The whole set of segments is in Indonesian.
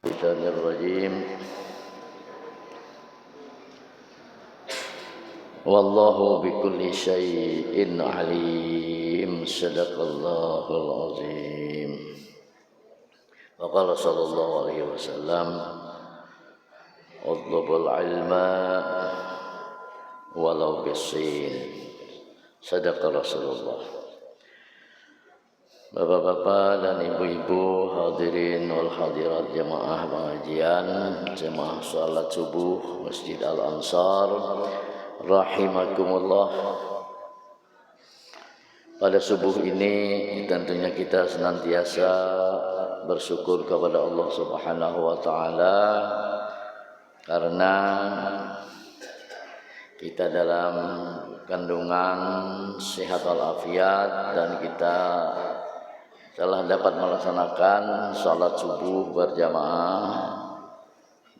Bismillahirrahmanirrahim. Wallahu bikulli syai'in alim. Sadaqallahul azim. Wa qala sallallahu alaihi wasallam, utlubul ilma walau bisin. Sadaqa Rasulullah. Bapak-bapak dan ibu-ibu hadirin wal hadirat jamaah pengajian, jamaah salat subuh Masjid Al-Ansar rahimakumullah. Pada subuh ini tentunya kita senantiasa bersyukur kepada Allah Subhanahu wa taala karena kita dalam kandungan sehat walafiat dan kita telah dapat melaksanakan salat subuh berjamaah,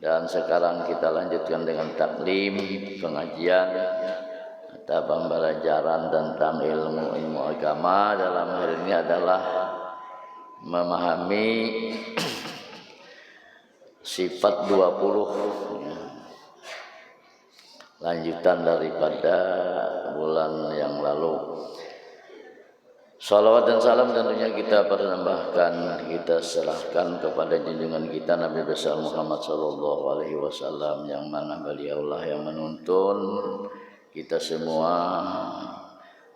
dan sekarang kita lanjutkan dengan taklim, pengajian atau pembelajaran tentang ilmu agama. Dalam hal ini adalah memahami sifat 20, lanjutan daripada bulan yang lalu. Salawat dan salam tentunya kita persembahkan, kita serahkan kepada junjungan kita Nabi besar Muhammad sallallahu alaihi wasallam, yang mana beliaulah yang menuntun kita semua,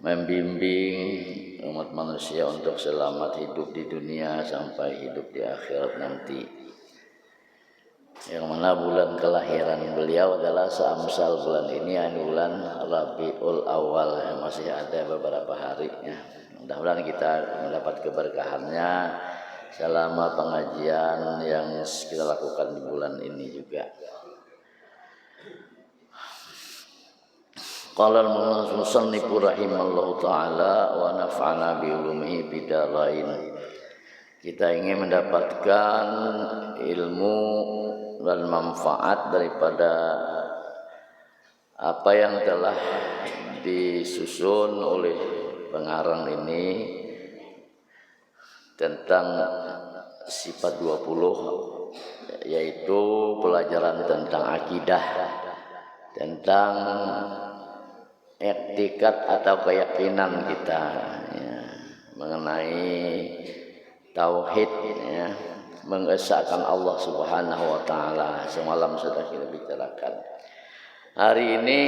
membimbing umat manusia untuk selamat hidup di dunia sampai hidup di akhirat nanti. Yang mana bulan kelahiran beliau adalah seamsal bulan ini, bulan Rabiul Awal, yang masih ada beberapa hari ya. Mudah-mudahan kita mendapat keberkahannya selama pengajian yang kita lakukan di bulan ini juga. Qala al-musannif rahimallahu taala wa nafa'ana bi ulumihi bidarain. Kita ingin mendapatkan ilmu dan manfaat daripada apa yang telah disusun oleh pengarang ini tentang sifat 20, yaitu pelajaran tentang akidah, tentang iktikad atau keyakinan kita ya, mengenai tauhid ya, mengesahkan Allah Subhanahu wa taala. Semalam sudah kita bicarakan. Hari ini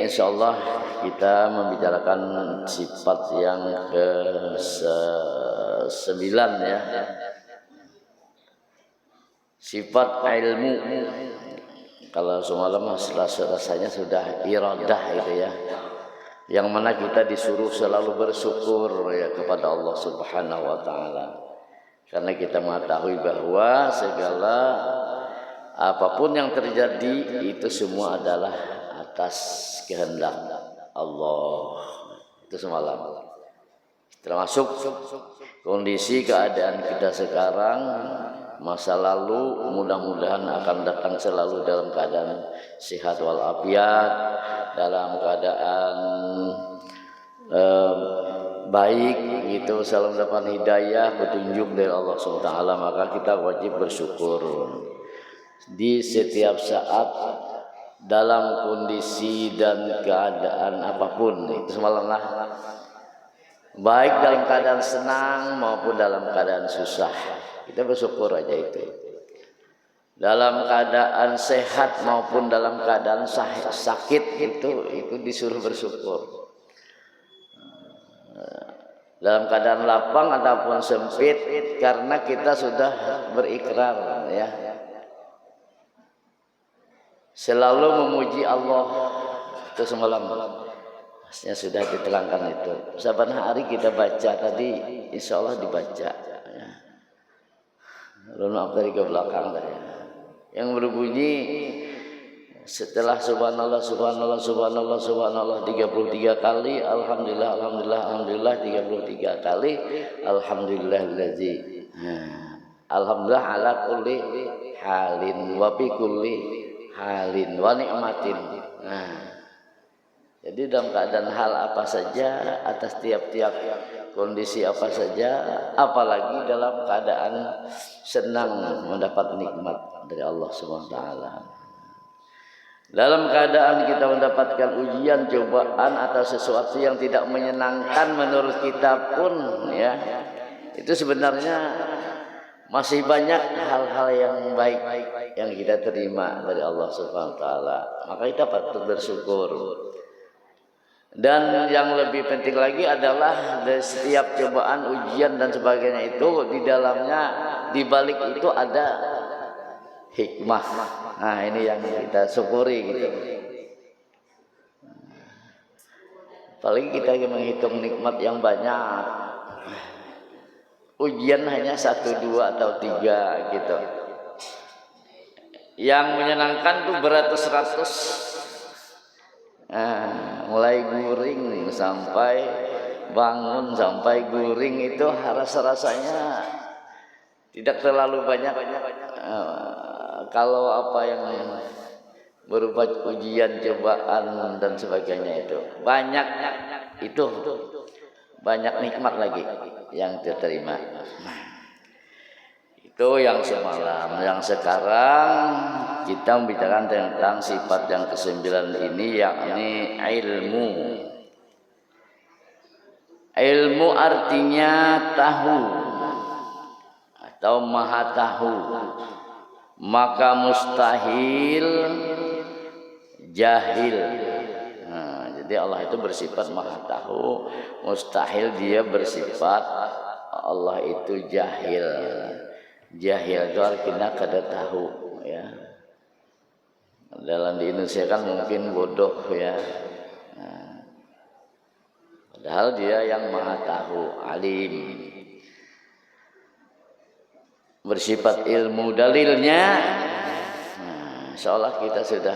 insyaallah kita membicarakan sifat yang ke-9 ya. Sifat ilmu. Kalau semalam rasanya sudah iradah itu ya. Yang mana kita disuruh selalu bersyukur ya kepada Allah Subhanahu wa taala. Karena kita mengetahui bahwa segala apapun yang terjadi itu semua adalah atas kehendak Allah. Itu semalam. Termasuk kondisi keadaan kita sekarang, masa lalu mudah-mudahan akan datang selalu dalam keadaan sehat walafiat, dalam keadaan baik gitu, selalu dapat hidayah, petunjuk dari Allah SWT. Maka kita wajib bersyukur di setiap saat, dalam kondisi dan keadaan apapun. Itu semalam lah, baik dalam keadaan senang maupun dalam keadaan susah, kita bersyukur aja itu. Dalam keadaan sehat maupun dalam keadaan sakit itu disuruh bersyukur. Dalam keadaan lapang ataupun sempit, karena kita sudah berikrar ya, selalu memuji Allah. Itu semalam maksudnya sudah diterangkan itu. Saban hari kita baca tadi, insya Allah dibaca ya. Lalu dari ke belakang tadi yang berbunyi setelah subhanallah subhanallah subhanallah subhanallah 33 kali, alhamdulillah alhamdulillah alhamdulillah 33 kali, alhamdulillahillazi, alhamdulillah ala kulli halin wa fi kulli halin wa ni'matin. Jadi dalam keadaan hal apa saja, atas tiap-tiap kondisi apa saja, apalagi dalam keadaan senang mendapat nikmat dari Allah Subhanahu wa taala. Dalam keadaan kita mendapatkan ujian, cobaan atau sesuatu yang tidak menyenangkan menurut kita pun ya, itu sebenarnya masih banyak hal-hal yang baik yang kita terima dari Allah Subhanahu wa taala. Maka kita patut bersyukur. Dan yang lebih penting lagi adalah dari setiap cobaan, ujian dan sebagainya itu di dalamnya, di balik itu ada hikmah. Nah, ini yang kita syukuri gitu. Apalagi kita menghitung nikmat yang banyak. Ujian hanya 1, 2 atau 3 gitu. Yang menyenangkan tuh beratus-ratus. Mulai guring sampai bangun sampai guring itu rasa-rasanya tidak terlalu banyak. Kalau apa yang berupa ujian, cobaan dan sebagainya itu banyak, itu banyak nikmat lagi yang diterima. Itu yang semalam. Yang sekarang kita membicarakan tentang sifat yang ke-9 ini, yakni ilmu. Ilmu artinya tahu atau maha tahu. Maka mustahil jahil. Jadi Allah itu bersifat maha tahu, mustahil dia bersifat Allah itu jahil. Jahil itu artinya kada tahu ya. Dalam di Indonesia kan mungkin bodoh ya. Padahal dia yang maha tahu, alim. Bersifat ilmu, dalilnya seolah kita sudah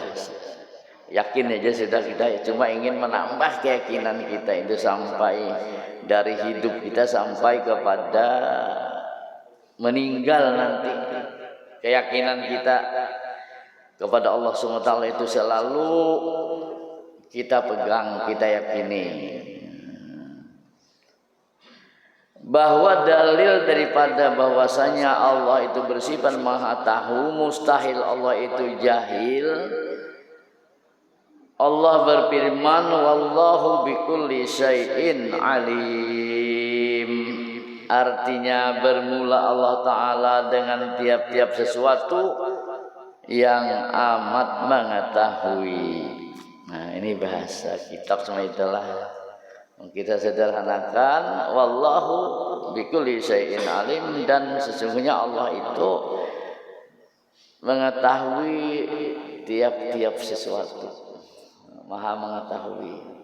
yakin aja sudah, kita cuma ingin menambah keyakinan kita itu sampai dari hidup kita sampai kepada meninggal nanti. Keyakinan kita kepada Allah SWT itu selalu kita pegang, kita yakini. Bahwa dalil daripada bahwasanya Allah itu bersifat maha tahu, mustahil Allah itu jahil. Allah berfirman, wallahu bikulli syai'in alim. Artinya bermula Allah Ta'ala dengan tiap-tiap sesuatu yang amat mengetahui. Nah, ini bahasa kitab semua itulah. Kita sederhanakan, wallahu bikulli syai'in alim, dan sesungguhnya Allah itu mengetahui tiap-tiap sesuatu, maha mengetahui.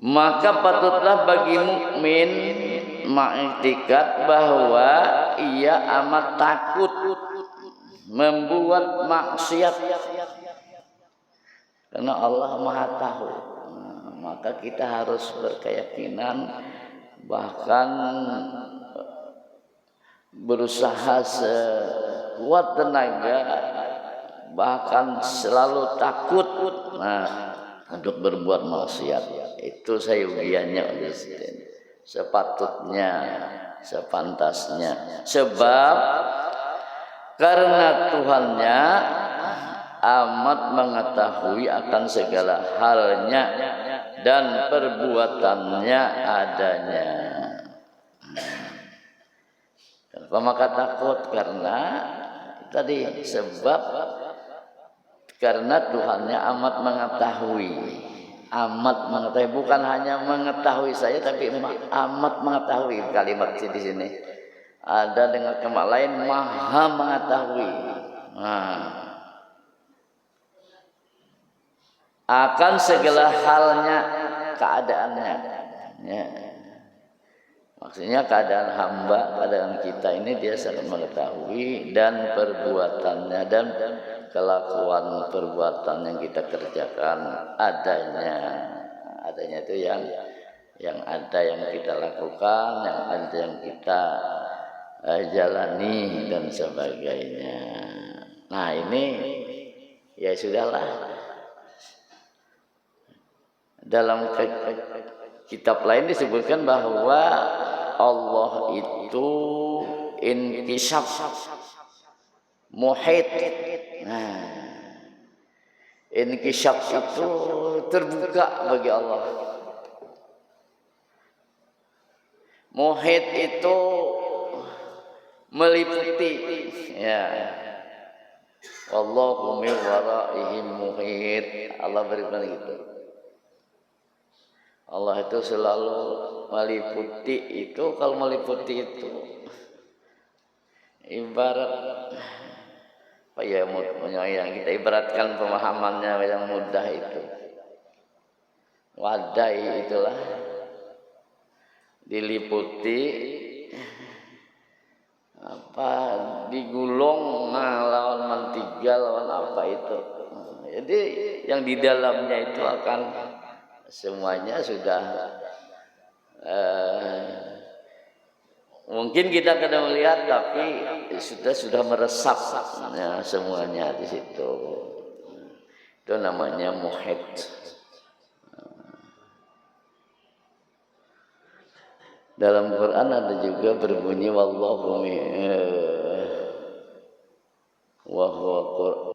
Maka patutlah bagi mukmin mengiktikad bahwa ia amat takut membuat maksiat, karena Allah maha tahu. Maka kita harus berkeyakinan, bahkan berusaha sekuat tenaga, bahkan selalu takut untuk berbuat maksiat. Itu sayugiannya, sepatutnya, sepantasnya. Sebab karena Tuhannya amat mengetahui akan segala halnya dan perbuatannya adanya. Kenapa maka takut? Karena tadi sebab karena Tuhannya amat mengetahui. Amat mengetahui, bukan hanya mengetahui saja, tapi amat mengetahui. Kalimat di sini ada dengan kalimat lain, maha mengetahui. Akan segala halnya, keadaannya ya. Maksudnya keadaan hamba, keadaan kita ini dia sangat mengetahui, dan perbuatannya dan kelakuan perbuatan yang kita kerjakan adanya itu yang ada yang kita lakukan, yang ada yang kita jalani dan sebagainya. Nah, ini ya sudahlah. Dalam kitab lain disebutkan bahwa Allah itu inkishaf, muhit. Nah, inkishaf itu terbuka bagi Allah. Muhit itu meliputi, ya. Wallahu min waraihim muhit. Allah berfirman gitu. Allah itu selalu meliputi itu. Kalau meliputi itu ibarat apa ya, yang kita ibaratkan pemahamannya yang mudah itu. Wadai itulah diliputi apa, digulung, lawan mantiga, lawan apa itu. Jadi yang di dalamnya itu akan semuanya sudah mungkin kita kadang melihat, tapi sudah meresap ya, semuanya di situ. Itu namanya muhit. Dalam Quran ada juga berbunyi wallahu wa huwa Qur'an.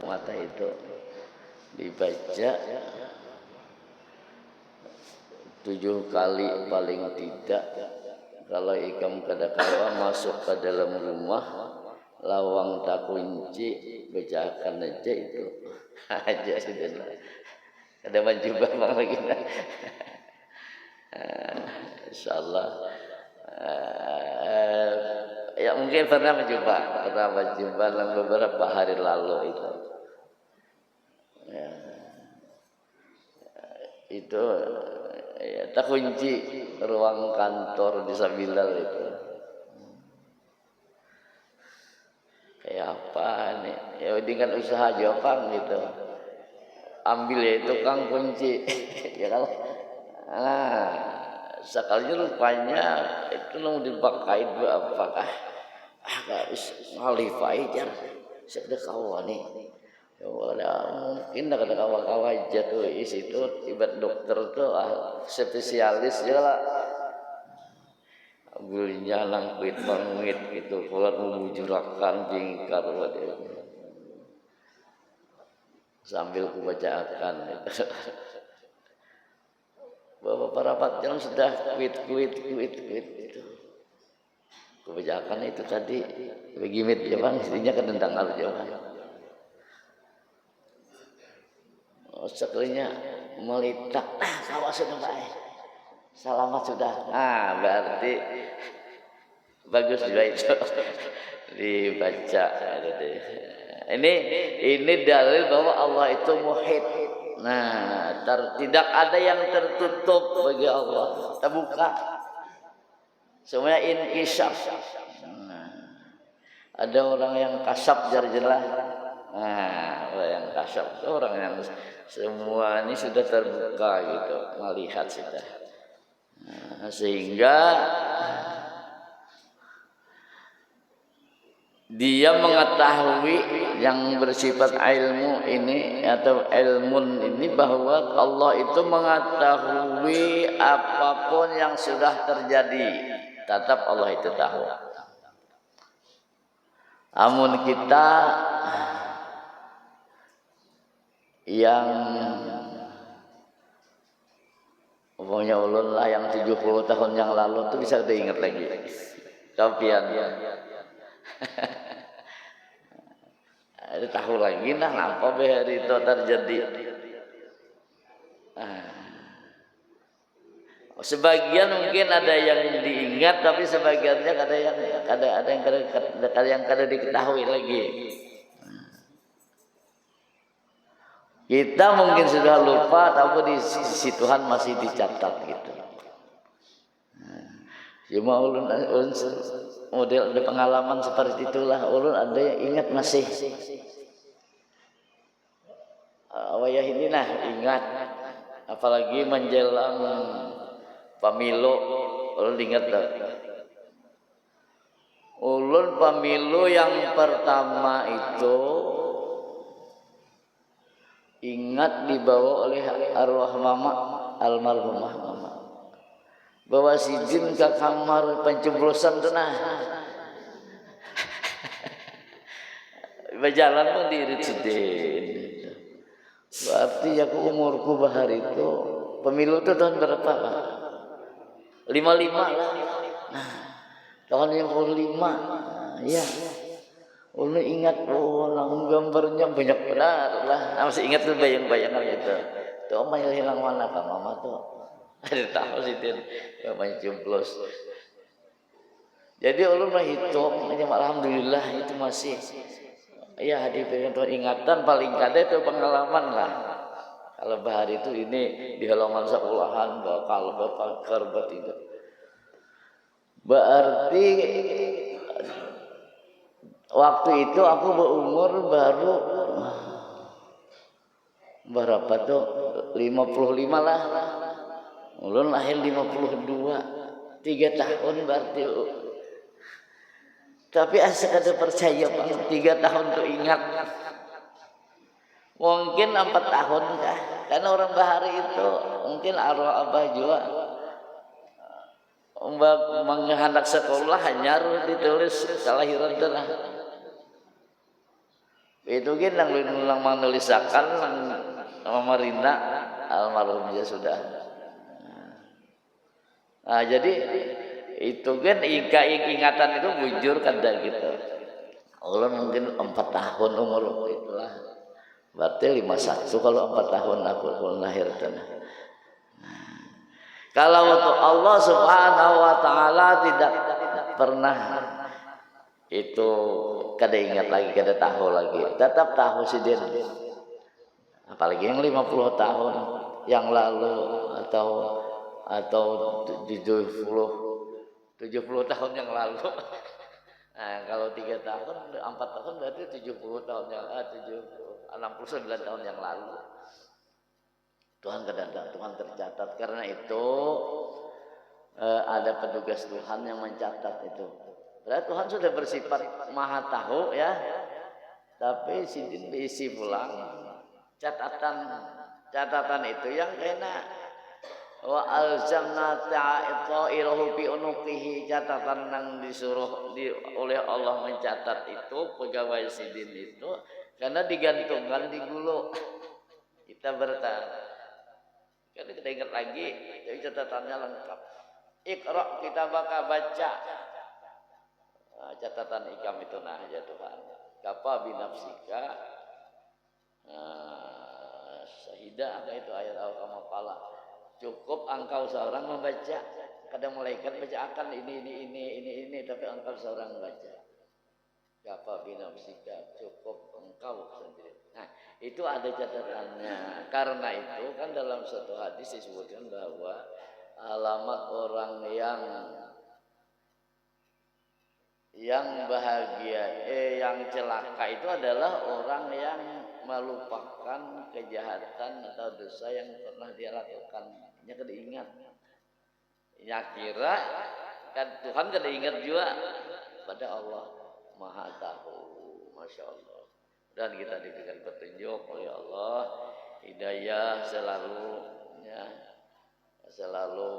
Mata itu dibaca 7 kali paling tidak. Kalau ikam kadakawa masuk ke dalam rumah, lawang tak kunci, bacakan aja itu aja sudah. Ada mencoba bang lagi. Insyaallah ya mungkin pernah mencoba dalam beberapa hari lalu itu. Ya, itu ya, tak kunci ruang kantor di Sabilal itu. Kayak apa nih? Ya dengan usaha Jepang gitu. Ambil ya itu kang kunci. Ya kalau sekalinya rupanya itu mau dipakai apakah guys ngalifai jar sudah kawan nih. Ya mungkin dah kata kawan-kawan aja tuh isi itu ibarat dokter tuh spesialis ya lah. Ambilnya langkuit bangit gitu, keluar membujurakan tingkat sambil kubacakan gitu. Beberapa rapat yang sudah kuit itu. Kubacakan itu tadi begimit ya bang, istrinya kedendang aja bang. Sekalinya melitak, kawas sudah baik, selamat sudah. Berarti bagus juga itu dibaca. Ini dalil bahwa Allah itu muhit. Nah, tidak ada yang tertutup bagi Allah, terbuka. Semuanya inkishaf. Ada orang yang kasab jarjelah. Orang yang kasab, orang yang semua ini sudah terbuka gitu, melihat sudah. Sehingga dia mengetahui yang bersifat ilmu ini atau ilmun ini, bahwa Allah itu mengetahui apapun yang sudah terjadi, tetap Allah itu tahu. Amun kita yang umumnya ulun lah yang 70 tahun yang lalu itu bisa diingat lagi. Kapian Ada tahu lagi nah apa hari itu terjadi. Sebagian mungkin ada yang diingat, tapi sebagiannya ada yang kada diketahui lagi. Kita mungkin sudah lupa, tapi di sisi Tuhan masih dicatat gitu. Cuma ulun model ada pengalaman seperti itulah. Ulun ada yang ingat masih. Wayah ini nah ingat, apalagi menjelang pemilu, ulun ingat tak? Ulun pemilu yang pertama itu ingat dibawa oleh arwah mama, almarhumah mama, bawa si jin ke kamar pencoblosan tuh nah. Berjalan pun diirit sidin. Berarti aku umurku bahar itu pemilu itu tahun berapa Pak? 55 lah. Nah, tahun 55. Iya. Ulun ingat gambarnya banyak benar lah. Masih ingat tuh bayang-bayangan itu. Tuh main hilang mana Kak Mama tuh? Ada tahu sih dia main coblos. Jadi ulun mah hitung, alhamdulillah itu masih ya diberikan Tuhan ingatan paling kada itu pengalaman lah. Kalau bahar itu ini di halaman sekolahan bakal bakar itu. Berarti waktu itu aku berumur baru berapa tuh 55 lah. Ulun lahir 52, 3 tahun berarti. Tapi asal ada percaya Pak, 3 tahun tuh ingat. Mungkin 4 tahun kah? Karena orang bahari itu mungkin arwah abah juga menghendak sekolah hanya ditulis kelahiran itu lah. Itu kan yang menulisakan pemerintah almarhumnya sudah. Nah, jadi itu kan ingatan itu bujur kada gitu. Ulun mungkin 4 tahun umur itulah. Berarti 51 kalau 4 tahun aku lahir tanah. Kalau untuk Allah Subhanahu wa taala tidak pernah itu kada ingat lagi, kada tahu lagi. Tetap tahu sih dia. Apalagi yang 50 tahun yang lalu atau 70 tahun yang lalu. Nah, kalau 3 tahun, 4 tahun berarti 70 tahun yang 69 tahun yang lalu. Tuhan kadang-kadang Tuhan tercatat, karena itu ada petugas Tuhan yang mencatat itu. Berarti Tuhan sudah bersifat maha tahu ya. Tapi sidin diisi pulang catatan itu yang kena wa alzamna ta'irahu fi unuqihi, catatan yang disuruh oleh Allah mencatat itu pegawai sidin itu karena digantungkan di gulu. Kita bertanya karena kita ingat lagi, jadi catatannya lengkap. Iqra, kita bakal baca. Nah, catatan ikam itu nah ya Tuhan. Kafa binafsika. Syahidah apa itu ayat al-kamaqala. Cukup engkau seorang membaca. Kadang malaikat baca akan ini, tapi engkau seorang membaca. Kafa binafsika, cukup engkau sendiri. Nah, itu ada catatannya. Karena itu kan dalam satu hadis disebutkan bahwa alamat orang yang bahagia, yang celaka itu adalah orang yang melupakan kejahatan atau dosa yang pernah dia lakukan. Nya kada ingat. Ya kira kan Tuhan kada ingat juga pada Allah Maha tahu. Masya Allah. Dan kita diberikan petunjuk oleh Allah, hidayah selalu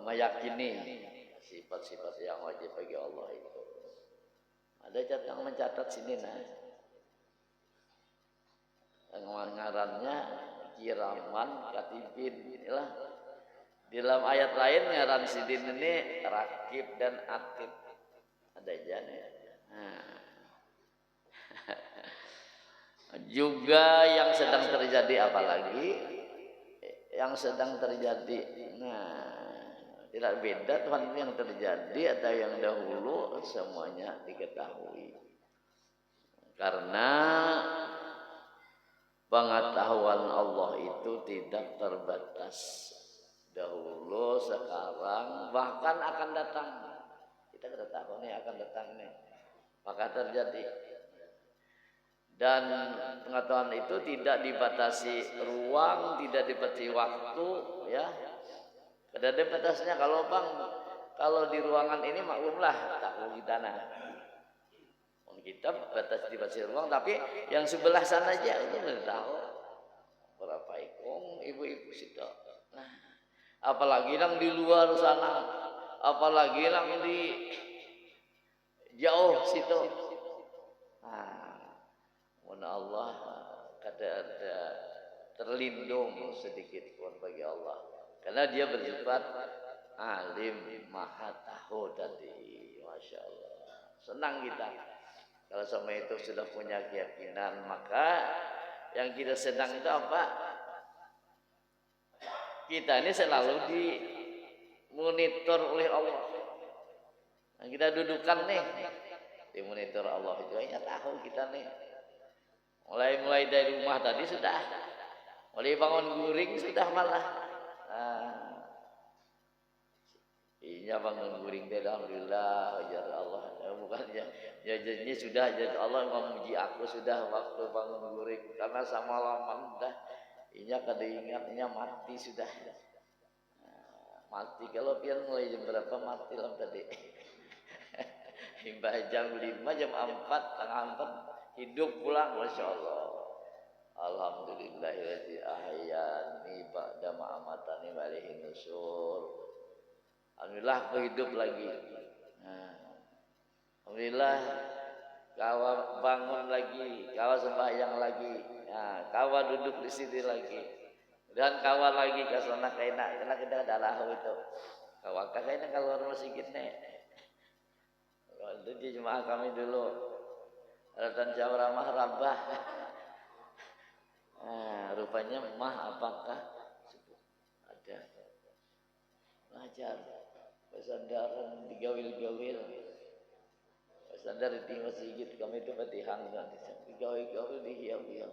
meyakini sifat-sifat yang wajib bagi Allah itu. Ada yang mencatat sini nah. Ngarannya kiraman katibin inilah. Di dalam ayat lain ngaran sidin ini rakib dan atid. Ada aja nih. Nah. juga yang sedang terjadi, apalagi yang sedang terjadi. Nah, tidak beda Tuhan, yang terjadi atau yang dahulu semuanya diketahui. Karena pengetahuan Allah itu tidak terbatas, dahulu, sekarang, bahkan akan datang. Kita tidak tahu nih akan datang nih, maka terjadi. Dan pengetahuan itu tidak dibatasi ruang, tidak dibatasi waktu, ya. Ada batasnya. Kalau Bang, kalau di ruangan ini maklumlah tahu kita nah. Kita dibatasi ruang, tapi yang sebelah sana aja itu tidak tahu berapa ikung ibu-ibu situ. Nah, apalagi yang di luar sana, apalagi yang di jauh situ. Nah, mohon Allah ada terlindung sedikit pun bagi Allah, karena dia bersifat alim, maha tahu tadi. Masya Allah, senang kita kalau sama itu sudah punya keyakinan. Maka yang kita sedang itu apa? Kita ini selalu dimonitor oleh Allah. Nah, kita dudukan nih dimonitor Allah itu, ya tahu kita nih. Mulai dari rumah tadi sudah, mulai bangun guring sudah malah. Iya bangun guring, alhamdulillah, ya Allah. Bukan ya sudah, jadi Allah memuji aku sudah waktu bangun guring, karena sama lama dah. Inya kada ingatnya mati sudah. Mati kalau pian mulai jam berapa mati lah tadi. Hingga jam 5, jam 4, tengah 4 hidup pulang, masya Allah. Alhamdulillahilladzi ahyani ba'da ma amatani wa ilaihin nusyur. Alhamdulillah aku hidup lagi. Nah, alhamdulillah kawa bangun lagi, kawa sembahyang lagi. Nah, kawa duduk di sini lagi. Dan kawa lagi ke sana kaina, karena kita ada lahu itu. Kawa kaina keluar masjid nih. Itu di jemaah kami dulu. Alatan jawara mah rabah. Nah, rupanya mah apakah ada ngajar pesandaran digawil-gawil, pesandar di masjid kami itu petihang dan digawil-gawil dihiau-hiau,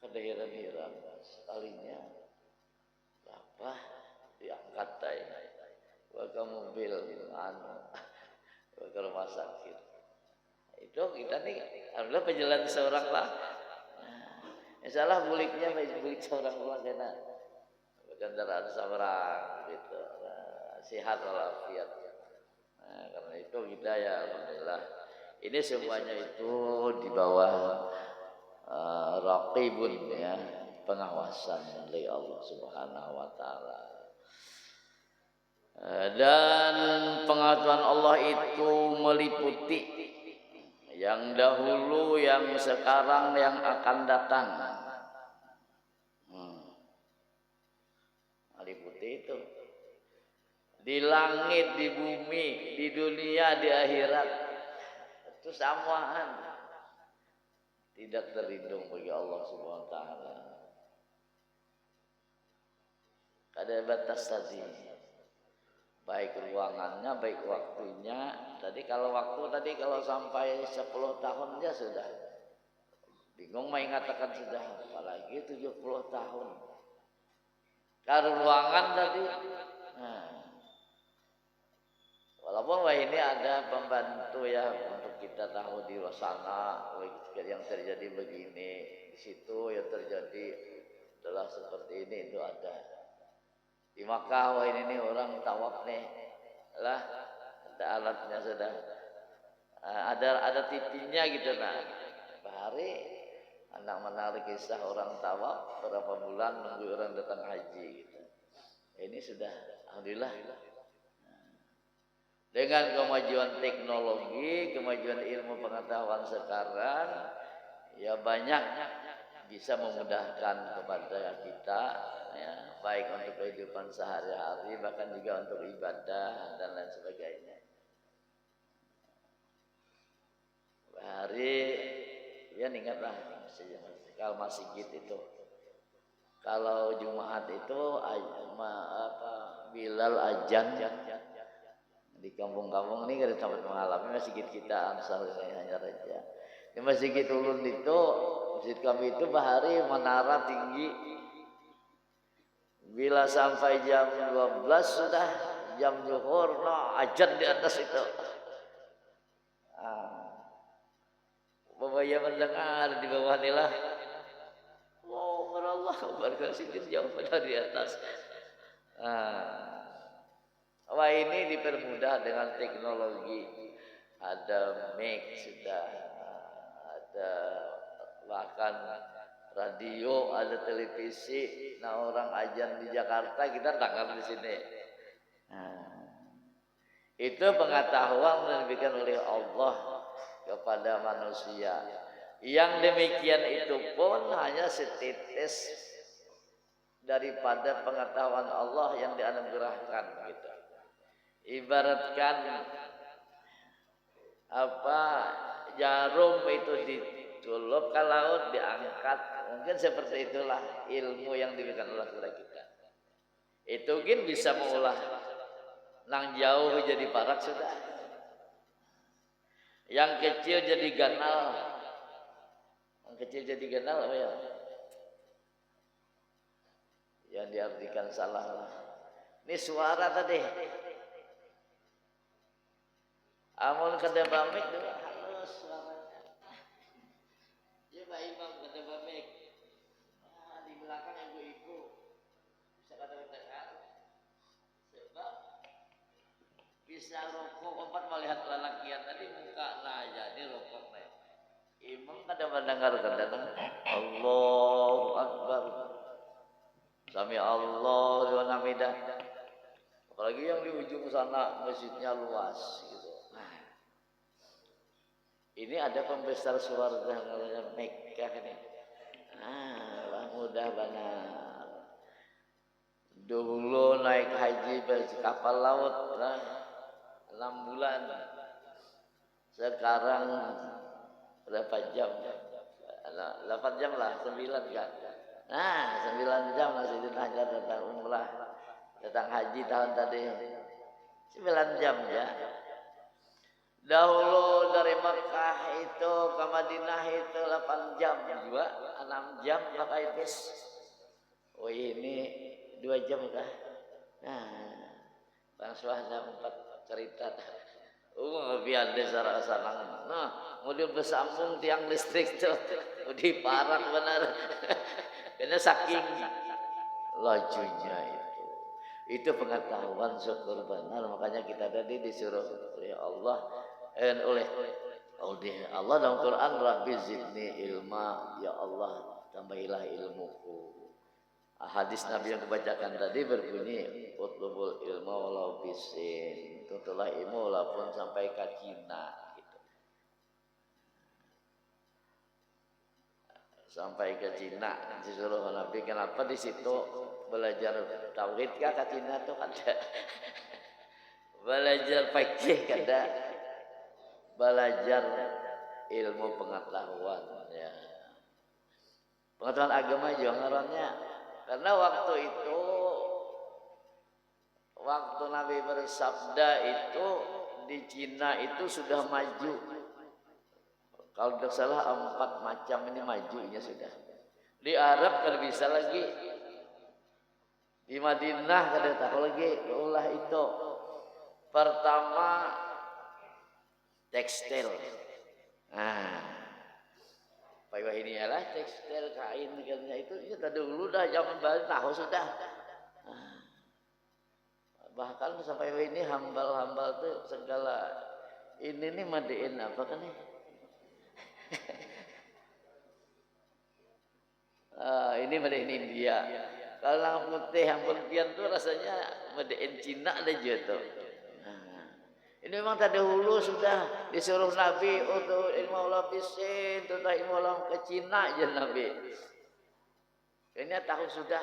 kada heran-heran sekalinya apa diangkat ke mobil ke rumah sakit. Itu kita nih alhamdulillah penjalan seorang lah. Insyaallah buliknya bulik seorang lah kena kendaraan seorang gitu. Sehat walafiat. Nah, karena itu kita ya alhamdulillah. Ini semuanya itu di bawah raqibun, ya, pengawasan dari Allah Subhanahu wa taala. Dan pengetahuan Allah itu meliputi yang dahulu, yang sekarang, yang akan datang. Meliputi itu di langit, di bumi, di dunia, di akhirat, itu samaan, tidak terlindung bagi Allah Subhanahu wa taala. Kada batas tadi, baik ruangannya, baik waktunya. Tadi kalau waktu tadi kalau sampai 10 tahun aja sudah bingung mengatakan sudah, apalagi 70 tahun. Kalau ruangan tadi, nah, walaupun ini ada pembantu ya untuk kita tahu di sana yang terjadi begini, di situ yang terjadi adalah seperti ini, itu ada. Di Makkah wah ini nih orang tawaf nih, lah ada alatnya sudah, ada TV-nya gitu. Nah, hari anak menarik kisah orang tawaf berapa bulan nunggu orang datang haji gitu. Ini sudah alhamdulillah. Dengan kemajuan teknologi, kemajuan ilmu pengetahuan sekarang, ya banyak bisa memudahkan kepada kita, ya, baik untuk kehidupan sehari-hari, bahkan juga untuk ibadah dan lain sebagainya. Hari ya Kalian ingatlah kalau masjid itu. Kalau Jumat itu Bilal azan di kampung-kampung ini kita sempat mengalami masjid kita Ansar ini hanya saja. Di masjid Ulun itu, masjid kami itu bahari menara tinggi. Bila sampai jam 12 sudah jam zuhur, azan di atas itu. Bapak yang mendengar di bawah inilah. Oh, Allah, barangkali sedikit jauh dari atas. Wah, ini dipermudah dengan teknologi. Ada mic sudah, ada bahkan radio, ada televisi. Nah, orang azan di Jakarta kita tangkap di sini. Itu pengetahuan yang diberikan oleh Allah kepada manusia. Yang demikian itu pun hanya setitis daripada pengetahuan Allah yang dianugerahkan gitu. Ibaratkan jarum itu ditulup ke laut diangkat, mungkin seperti itulah ilmu yang diberikan Allah kepada kita. Itu mungkin bisa mengolah nang jauh jadi parak sudah, yang kecil jadi ganal. Yang kecil jadi ganal apa ya? Yang diartikan salah lah. Ini suara tadi. Amun kada bamik tu halus suaranya. Ya Pak Imam kada bamik. Di belakang ibu-ibu bisa kada mendengar. Sebab bisa rokok empat melihat lelakian tadi muka nah jadi rokok nih. Imam kada mendengar kadang Allahu Akbar. Sami Allah wa hamidah. Apalagi yang di ujung sana masjidnya luas gitu. Ini ada pembesar suara namanya Mekkah ini. Mudah benar. Dulu naik haji kapal laut 6 bulan. Sekarang berapa jam? 8 jam lah, 9 kan. 9 jam masih ditanya tentang umrah, tentang haji tahun tadi. 9 jam ya. Dahulu dari Mekah itu ke Madinah itu 8 jam juga, 6 jam pakai bis. Oh ini 2 jam kah? Bang Suhana 4 cerita. Biar desa sarang. Model bersambung tiang listrik tuh, di parak benar. Karena saking lajunya itu pengetahuan syukur benar. Makanya kita tadi disuruh oleh Allah oleh Allah dalam Quran, Rabbi zidni ilma, ya Allah tambahilah ilmuku. Hadis Nabi yang kebacakan tadi berbunyi utlubul ilma walau bisin, tuntulah ilmu walaupun sampai ke Cina gitu. Sampai ke Cina disuruh Nabi, kenapa di situ belajar tauhid kah ke Cina tuh kada belajar fikih kada belajar ilmu pengetahuan ya. Pengetahuan agama juga ngarannya. Karena waktu itu waktu Nabi bersabda itu di Cina itu sudah maju. Kalau tidak salah 4 macam ini majunya sudah. Di Arab kan bisa lagi. Di Madinah kada tahu lagi. Ulah itu. Pertama tekstil. Pak ini adalah tekstil kain katanya itu tadi dulu dah zaman baru tahu sudah. Bahkan sampai ini hambal-hambal tuh segala ini nih madein apa kan nih? Ini madein India. Kalau yang putih yang putihan tuh rasanya madein Cina aja tuh. Ini memang tadi dulu sudah disuruh Nabi untuk ilmu lapisin, untuk ilmu ke Cina aja Nabi. Ini tahu sudah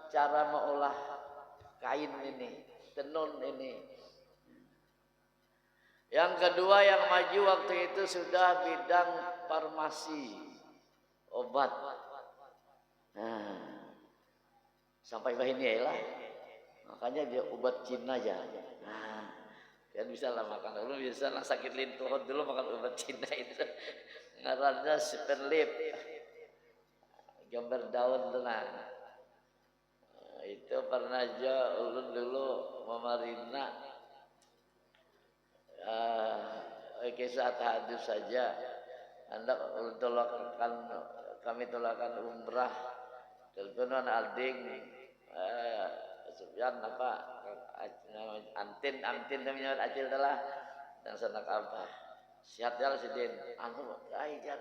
cara mengolah kain ini, tenun ini. Yang kedua yang maju waktu itu sudah bidang farmasi, obat. Nah, sampai ini ya lah. Makanya dia obat Cina aja. Nah, kan bisa lah makan dulu, bisa lah sakit lintuh dulu makan obat Cina itu. Ngarannya Sperlip, gambar daun tenang. Nah, itu pernah aja ulun dulu memarina kisah hadis saja. Anda tolakkan, kami tolakkan umrah. Teleponan Alding, Sufyan apa, Antin namanya Acil telah dan sanak apa. Sihat ya Sidin. Anu, ajar